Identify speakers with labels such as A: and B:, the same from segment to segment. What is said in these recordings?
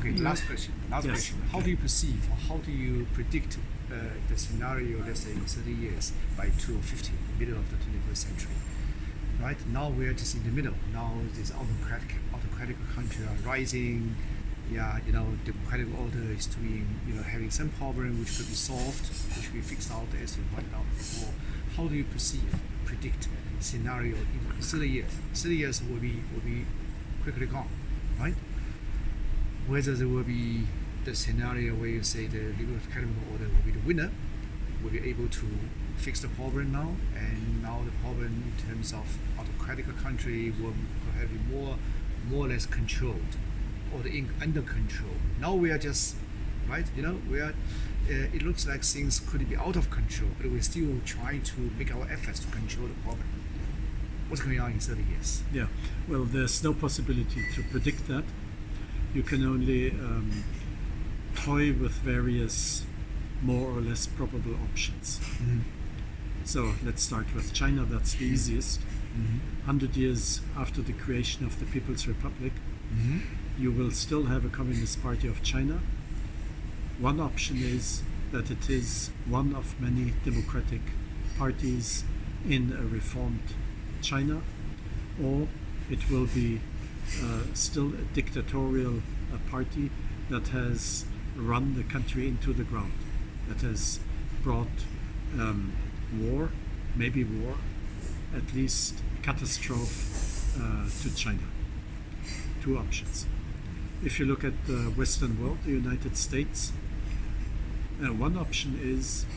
A: Okay, last question. How do you perceive, or how do you predict the scenario, let's say in 30 years, by 2050, middle of the 21st century? Right now we are just in the middle. Now this autocratic country are rising. Yeah, democratic order is doing, having some problem which could be solved, which we fixed out as you pointed out before. How do you predict scenario in 30 years? 30 years will be quickly gone, right? Whether there will be the scenario where you say the democratic order will be the winner, will be able to fix the problem now, and now the problem in terms of autocratic country will have be more or less controlled, or under control. Now we are just, right, we are, it looks like things could be out of control, but we're still trying to make our efforts to control the problem. What's going on in 30 years?
B: Yeah, well, there's no possibility to predict that. You can only toy with various more or less probable options. Mm-hmm. So let's start with China, that's the easiest. Mm-hmm. 100 years after the creation of the People's Republic, mm-hmm. you will still have a Communist Party of China. One option is that it is one of many democratic parties in a reformed China, or it will be still a dictatorial party that has run the country into the ground, that has brought war, at least catastrophe to China. Two options. If you look at the Western world, the United States, one option is,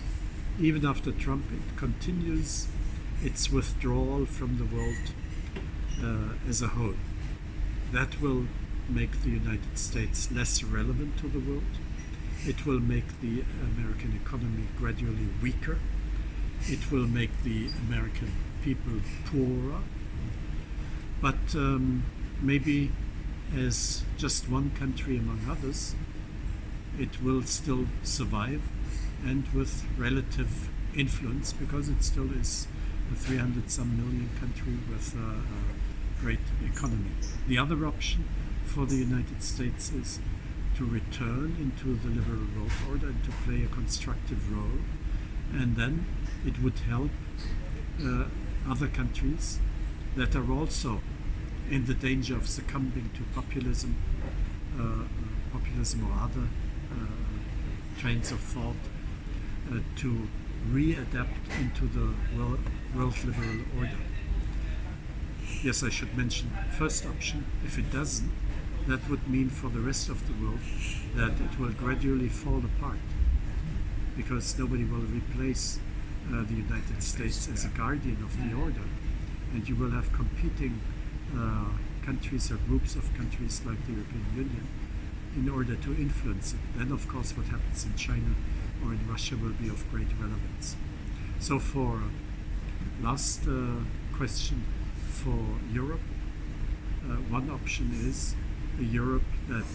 B: even after Trump, it continues its withdrawal from the world as a whole. That will make the United States less relevant to the world. It will make the American economy gradually weaker. It will make the American people poorer. But maybe as just one country among others, it will still survive, and with relative influence, because it still is a 300-some million country with a great economy. The other option for the United States is to return into the liberal world order and to play a constructive role, and then it would help other countries that are also in the danger of succumbing to populism or other trains of thought, to readapt into the world liberal order. Yes, I should mention first option. If it doesn't, that would mean for the rest of the world that it will gradually fall apart, because nobody will replace the United States as a guardian of the order, and you will have competing countries or groups of countries like the European Union in order to influence it. Then of course what happens in China or in Russia will be of great relevance. So for last question, for Europe, one option is a Europe that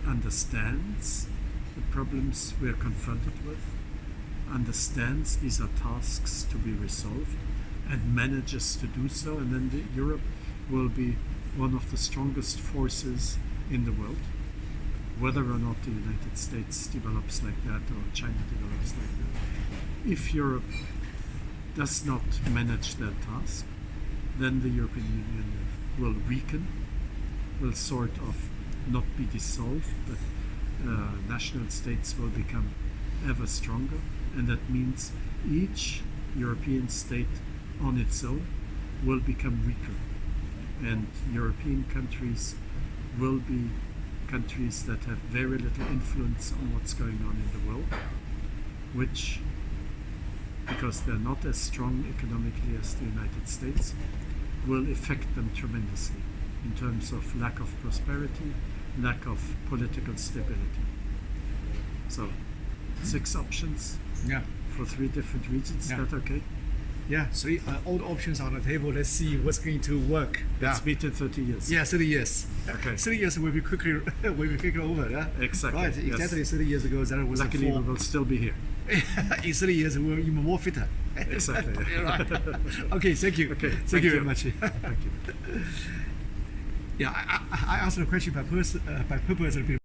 B: understands the problems we are confronted with, understands these are tasks to be resolved, and manages to do so, and then Europe will be one of the strongest forces in the world. Whether or not the United States develops like that or China develops like that. If Europe does not manage that task, then the European Union will weaken, will sort of not be dissolved, but national states will become ever stronger, and that means each European state on its own will become weaker, and European countries will be countries that have very little influence on what's going on in the world, which, because they're not as strong economically as the United States, will affect them tremendously in terms of lack of prosperity, lack of political stability. So 6 options for 3 different regions. Is that okay?
A: Yeah, 3 all the options on the table. Let's see what's going to work.
B: Let's meet in 30 years.
A: Yeah, 30 years.
B: Okay.
A: 30 years will be quickly over. Yeah?
B: Exactly.
A: Right, exactly. 30 years ago, that was
B: luckily we will still be here.
A: In 30 years, we're even more fitter.
B: Exactly.
A: Right. Okay, thank you.
B: Okay,
A: thank you very much.
B: Thank you.
A: Yeah, I asked the question by purpose.